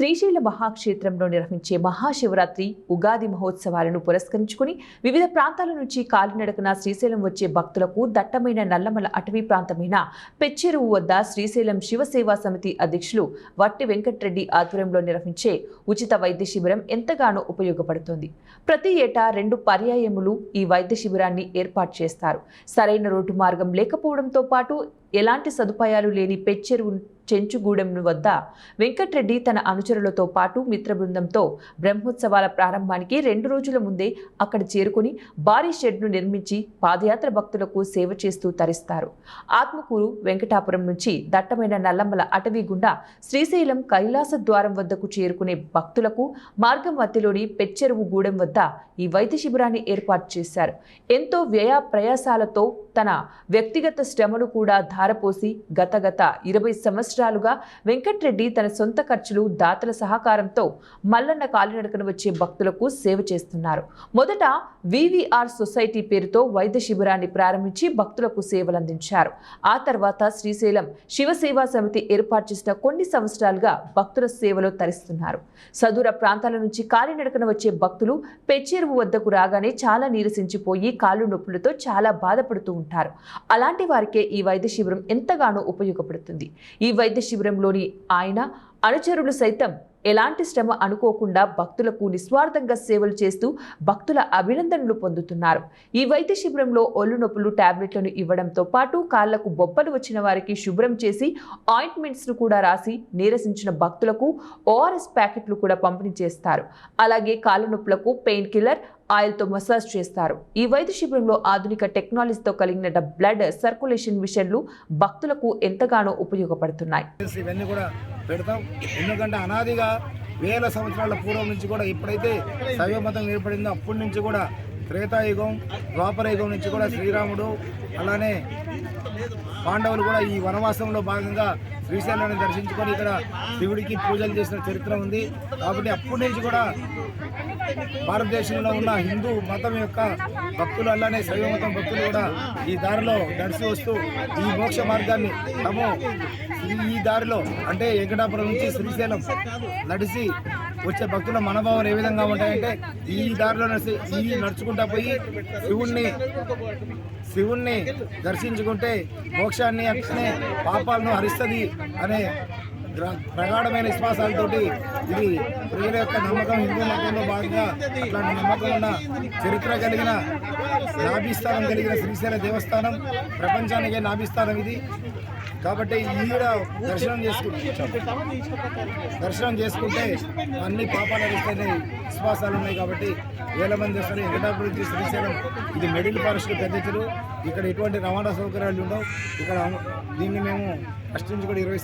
శ్రీశైల మహాక్షేత్రంలో నిర్వహించే మహాశివరాత్రి ఉగాది మహోత్సవాలను పురస్కరించుకుని వివిధ ప్రాంతాల నుంచి కాలినడకన శ్రీశైలం వచ్చే భక్తులకు దట్టమైన నల్లమల అటవీ ప్రాంతమైన పెచ్చెరువు వద్ద శ్రీశైలం శివసేవా సమితి అధ్యక్షులు వట్టి వెంకట్రెడ్డి ఆధ్వర్యంలో నిర్వహించే ఉచిత వైద్య శిబిరం ఎంతగానో ఉపయోగపడుతోంది. ప్రతి ఏటా 2 పర్యాయములు ఈ వైద్య శిబిరాన్ని ఏర్పాటు చేస్తారు. సరైన రోడ్డు మార్గం లేకపోవడంతో పాటు ఎలాంటి సదుపాయాలు లేని పెచ్చెరువు చెంచుగూడెం వద్ద వెంకట్రెడ్డి తన అనుచరులతో పాటు మిత్ర బృందంతో బ్రహ్మోత్సవాల ప్రారంభానికి 2 రోజుల ముందే అక్కడ చేరుకుని భారీ షెడ్ను నిర్మించి పాదయాత్ర భక్తులకు సేవ చేస్తూ తరిస్తారు. ఆత్మకూరు వెంకటాపురం నుంచి దట్టమైన నల్లమల అటవీ గుండా శ్రీశైలం కైలాస ద్వారం వద్దకు చేరుకునే భక్తులకు మార్గం మధ్యలోని పెచ్చెరువు గూడెం వద్ద ఈ వైద్య శిబిరాన్ని ఏర్పాటు చేశారు. ఎంతో వ్యయ ప్రయాసాలతో తన వ్యక్తిగత శ్రమను కూడా ధారపోసి గత 20 సంవత్సరాలుగా వెంకట్రెడ్డి తన సొంత ఖర్చులు దాతల సహకారంతో మల్లన్న కాలినడకన వచ్చే భక్తులకు సేవ చేస్తున్నారు. మొదట వివిఆర్ సొసైటీ పేరుతో వైద్య శిబిరాన్ని ప్రారంభించి భక్తులకు సేవలందించారు. ఆ తర్వాత శ్రీశైలం శివసేవా సమితి ఏర్పాటు చేసిన కొన్ని సంవత్సరాలుగా భక్తుల సేవలో తరిస్తున్నారు. సదూర ప్రాంతాల నుంచి కాలినడకన వచ్చే భక్తులు పెచ్చెరువు వద్దకు రాగానే చాలా నీరసించిపోయి కాళ్ళు నొప్పులతో చాలా బాధపడుతూ ఉంటారు. అలాంటి వారికే ఈ వైద్య శిబిరం ఎంతగానో ఉపయోగపడుతుంది. ఈ వైద్య శిబిరంలోని ఆయన అనుచరులు సైతం ఎలాంటి శ్రమ అనుకోకుండా భక్తులకు నిస్వార్థంగా సేవలు చేస్తూ భక్తుల అభినందనలు పొందుతున్నారు. ఈ వైద్య శిబిరంలో ఒళ్ళు నొప్పులు టాబ్లెట్లను ఇవ్వడంతో పాటు కాళ్లకు బొబ్బలు వచ్చిన వారికి శుభ్రం చేసి ఆయింట్మెంట్స్ను కూడా రాసి నీరసించిన భక్తులకు ఓఆర్ఎస్ ప్యాకెట్లు కూడా పంపిణీ చేస్తారు. అలాగే కాళ్ళ నొప్పులకు పెయిన్ కిల్లర్ ఆయిల్తో మసాజ్ చేస్తారు. ఈ వైద్య శిబిరంలో ఆధునిక టెక్నాలజీతో కలిగిన బ్లడ్ సర్క్యులేషన్ మిషన్లు భక్తులకు ఎంతగానో ఉపయోగపడుతున్నాయి. ఎందుకంటే అనాదిగా వేల సంవత్సరాల పూర్వం నుంచి కూడా ఎప్పుడైతే శైవ మతం ఏర్పడిందో అప్పటి నుంచి కూడా త్రేతాయుగం ద్వాపరయుగం నుంచి కూడా శ్రీరాముడు అలానే పాండవులు కూడా ఈ వనవాసంలో భాగంగా శ్రీశైలాన్ని దర్శించుకొని ఇక్కడ శివుడికి పూజలు చేసిన చరిత్ర ఉంది. కాబట్టి అప్పటి నుంచి కూడా భారతదేశంలో ఉన్న హిందూ మతం యొక్క భక్తులు అలానే శైవ మతం భక్తులు కూడా ఈ దారిలో నడిచి వస్తూ ఈ మోక్ష మార్గాన్ని ఈ దారిలో అంటే వెంకటాపురం నుంచి శ్రీశైలం నడిచి వచ్చే భక్తుల మనోభావాలు ఏ విధంగా ఉంటాయంటే ఈ దారిలో నడుచుకుంటా పోయి శివుణ్ణి దర్శించుకుంటే మోక్షాన్ని అట్లనే పాపాలను హరిస్తుంది అనే ప్రగాఢమైన విశ్వాసాలతోటి ఇది ప్రజల యొక్క నమ్మకం. హిందూ మతంలో భాగంగా అట్లాంటి నమ్మకం ఉన్న చరిత్ర కలిగిన నాభిస్థానం కలిగిన శ్రీశైల దేవస్థానం ప్రపంచానికే నాభిస్థానం ఇది. కాబట్టి ఈడ దర్శనం చేసుకుంటే అన్ని పాపాలు హరిస్తాయనే విశ్వాసాలు ఉన్నాయి. కాబట్టి వేల మంది వస్తారు. వెంకటాపురం నుంచి శ్రీశైలం ఇది మిడిల్ ఫారెస్ట్ పెద్దలు. ఇక్కడ ఎటువంటి రవాణా సౌకర్యాలు ఉండవు. ఇక్కడ దీన్ని మేము ఫస్ట్ నుంచి కూడా 20